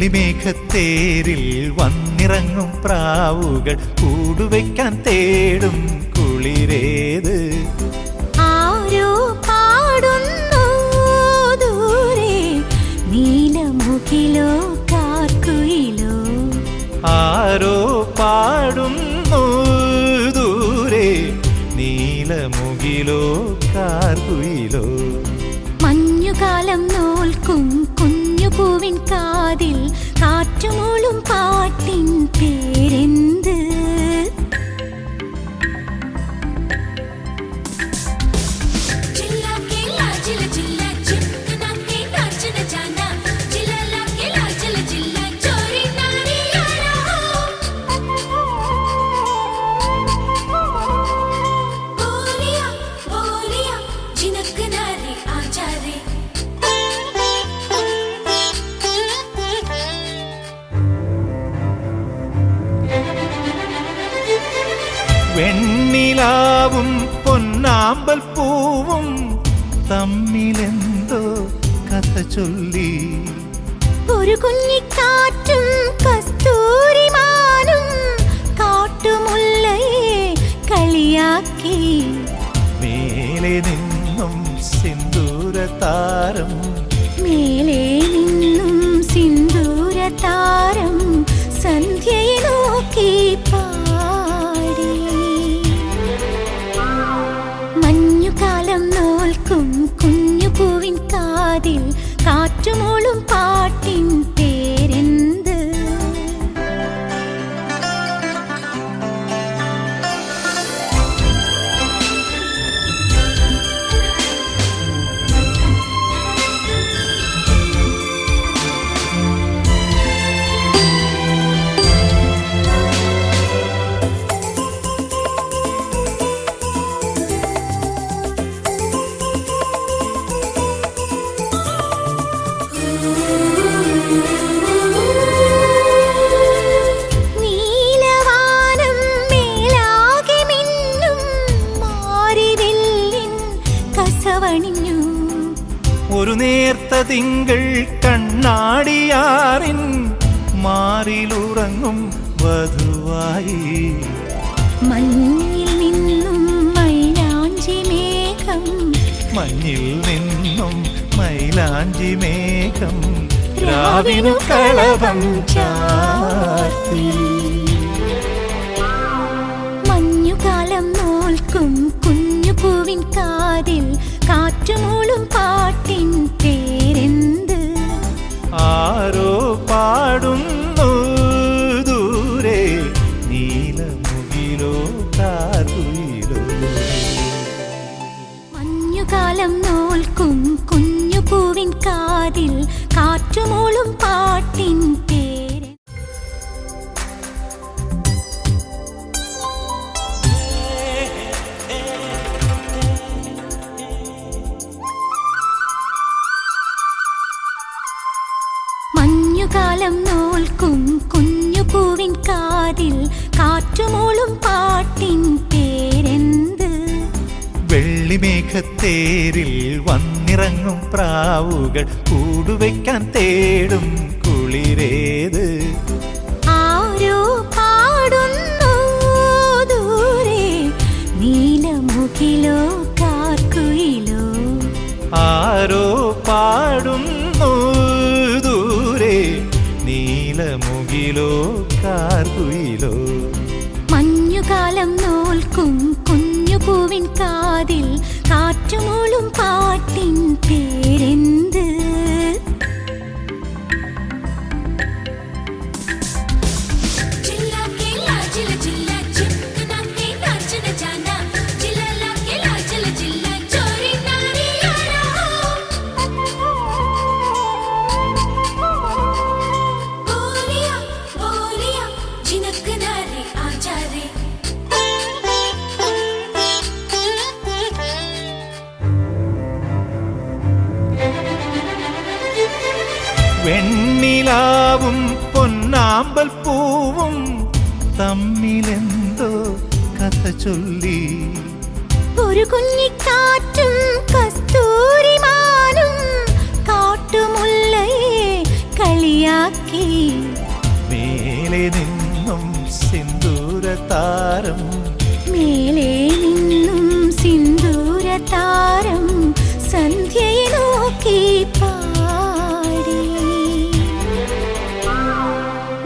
വെള്ളിമേഘത്തേരിൽ വന്നിറങ്ങും പ്രാവുകൾ കൂടുവയ്ക്കാൻ തേടും കുളിരേത്. ആരോ പാടുന്നു ദൂരെ നീലമുകിലോ കാർക്കുയിലോ. ആരോ പാടുന്നു ദൂരെ നീലമുകിലോ കാർക്കുയിലോ. മഞ്ഞുകാലം നോൽക്കും കുഞ്ഞുപൂവിൻ കാതിൽ കാറ്റുമൂളും പാട്ടിൻ പേരെന്ത്? വെണ്ണിലാവും പൊന്നാമ്പൽ പൂവും തമ്മിലെന്തോ കഥ ചൊല്ലി. ഒരു കുഞ്ഞിക്കാറ്റും കസ്തൂരിമാനും കാട്ടുമുല്ലയെ കളിയാക്കി. മേലെ നിന്നും സിന്ദൂരതാരം, മേലെ നിന്നും സിന്ദൂരതാരം സന്ധ്യയെ നോക്കി പാടി. മഞ്ഞുകാലം നോൽക്കും കുഞ്ഞുപൂവിൻ കാതിൽ കാറ്റുമൂളും പാട്ടിൻ പേരെന്ത്? ഒരു നേർത്ത തിങ്കൾ കണ്ണാടിയാറിൻ മാറിലുറങ്ങും വധുവായി. മഞ്ഞിൽ നിന്നും മൈലാഞ്ചി മേഘം, മഞ്ഞിൽ നിന്നും മൈലാഞ്ചി മേഘം രാവിനു കളഭം ചാർത്തി. മഞ്ഞുകാലം നോൽക്കും കുഞ്ഞുപൂവിൻ കാതിൽ കാറ്റുമൂളും പാട്ടിൻ പേരെന്ത്? ആരോ പാടുന്നു ദൂരെ നീലമുകിലോ കാർക്കുയിലോ. മഞ്ഞുകാലം നോൽക്കും കുഞ്ഞുപൂവിൻ കാതിൽ കാറ്റുമൂളും പാട്ടിൻ പേര്. മഞ്ഞുകാലം നോൽക്കും കുഞ്ഞുപൂവിൻ കാതിൽ കാറ്റുമൂളും പാട്ടിൻ പേരെന്ത്? വെള്ളിമേഘത്തേരിൽ വന്നിറങ്ങും പ്രാവുകൾ കൂടുവയ്ക്കാൻ തേടും കുളിരേത്. ആരോ പാടുന്നു ദൂരെ നീലമുകിലോ കാർക്കുയിലോ. ആരോ പാടുന്നു ദൂരെ നീലമുകിലോ കാർക്കുയിലോ. മഞ്ഞുകാലം നോൽക്കും കുഞ്ഞുപൂവിൻ കാതിൽ കാറ്റുമൂളും പാട്ടിൻ പേരെന്ത്? വെണ്ണിലാവും പൊന്നാമ്പൽ പൂവും തമ്മിലെന്തോ കഥ ചൊല്ലി. ഒരു കുഞ്ഞിക്കാറ്റും കസ്തൂരിമാനും കാട്ടുമുല്ലയെ കളിയാക്കി. കളിയാക്കി. മേലെ നിന്നും സിന്ദൂരതാരം, മേലെ നിന്നും സിന്ദൂരതാരം സന്ധ്യയെ നോക്കി പാടി.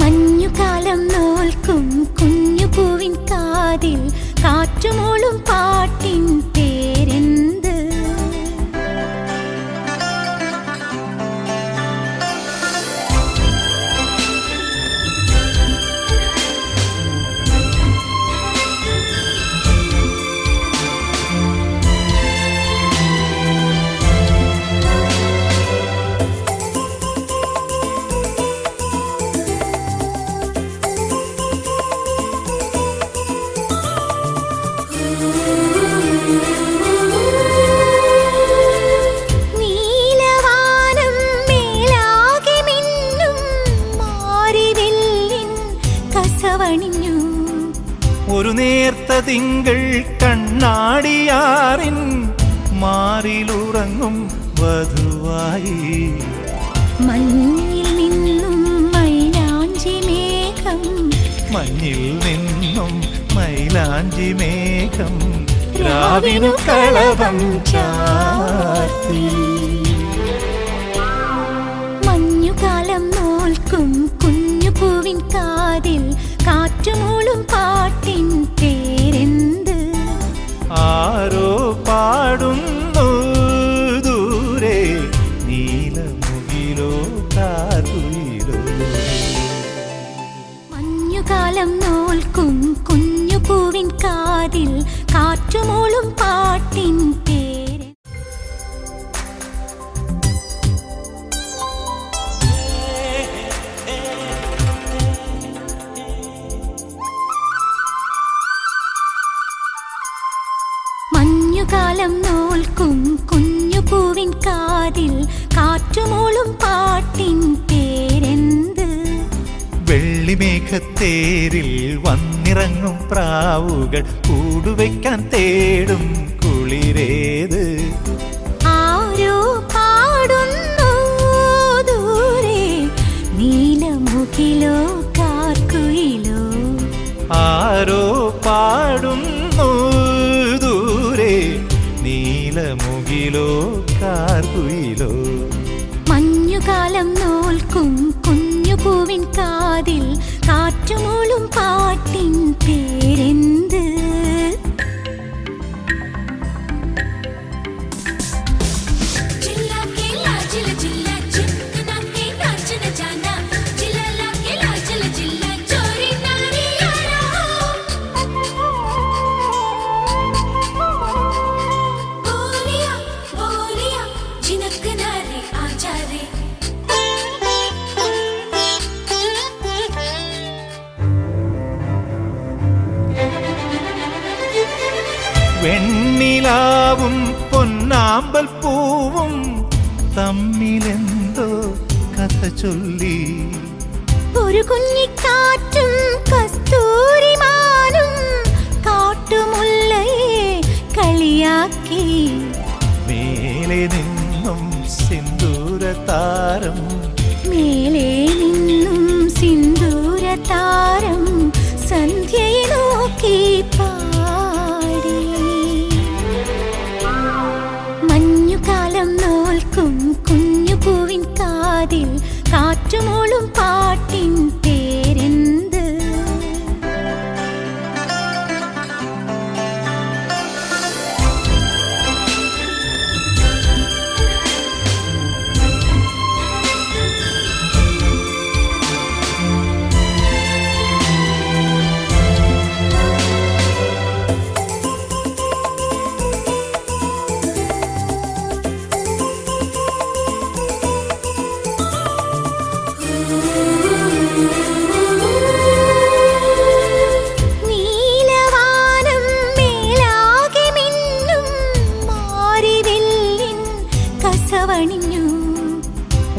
മഞ്ഞുകാലം നോൽക്കും കുഞ്ഞു പൂവിൻ കാതിൽ കാറ്റുമൂളും പാട്ടിൻ പേരെന്ത്? ഒരു നേർത്ത തിങ്കൾ കണ്ണാടിയാറിൻ മാറിലുറങ്ങും വധുവായി. മഞ്ഞിൽ നിന്നും മൈലാഞ്ചി മേഘം, മഞ്ഞിൽ നിന്നും മൈലാഞ്ചി മേഘം രാവിനു കളഭം ചാർത്തി. മഞ്ഞുകാലം നോൽക്കും കുഞ്ഞു പൂവിൻ കാതിൽ കാറ്റുമൂളും പാട്ടിൻ പേരെന്ത്? ആരോ പാടുന്നു ദൂരെ നീലമുകിലോ കാതുയിലോ. മഞ്ഞുകാലം നോൽക്കും കുഞ്ഞു പൂവിൻ കാതിൽ കാറ്റുമൂളും പാട്ടിൻ പേര്. മഞ്ഞുകാലം നോൽക്കും കുഞ്ഞു പൂവിൻ കാതിൽ കാറ്റുമൂളും പാട്ടിൻ പേരെന്ത്? വെള്ളിമേഘത്തേരിൽ വന്നിറങ്ങും പ്രാവുകൾ കൂടുവയ്ക്കാൻ തേടും കുളിരേത്? ആരോ പാടുന്നു ദൂരെ നീലമുകിലോ കാർക്കുയിലോ. ആരോ പാടുന്നു ദൂരെ നീലമുകിലോ കാർക്കുയിലോ. മഞ്ഞുകാലം നോൽക്കും കുഞ്ഞു പൂവിൻ കാതിൽ കാറ്റുമൂളും പാട്ടിൻ പേരെന്ത്? വെണ്ണിലാവും പൊന്നാമ്പൽ പൂവും തമ്മിലെന്തോ കഥ ചൊല്ലി. ഒരു കുഞ്ഞിക്കാറ്റും കസ്തൂരിമാനും കാട്ടുമുല്ലയെ കളിയാക്കി. മേലെ നിന്നും സിന്ദൂരതാരം, മേലെ നിന്നും സിന്ദൂരതാരം സന്ധ്യയെ നോക്കി പാടി. മഞ്ഞുകാലം നോൽക്കും കുഞ്ഞു പൂവിൻ കാതിൽ കാറ്റുമൂളും പാട്ടിൻ പേരെന്ത്?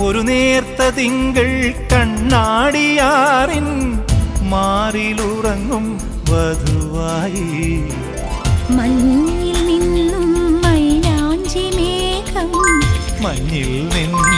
ഒരു നേർത്ത തിങ്കൾ കണ്ണാടിയാറിൻ മാറിലുറങ്ങും വധുവായി. മഞ്ഞിൽ നിന്നും മൈലാഞ്ചി മേഘം, മഞ്ഞിൽ നിന്നും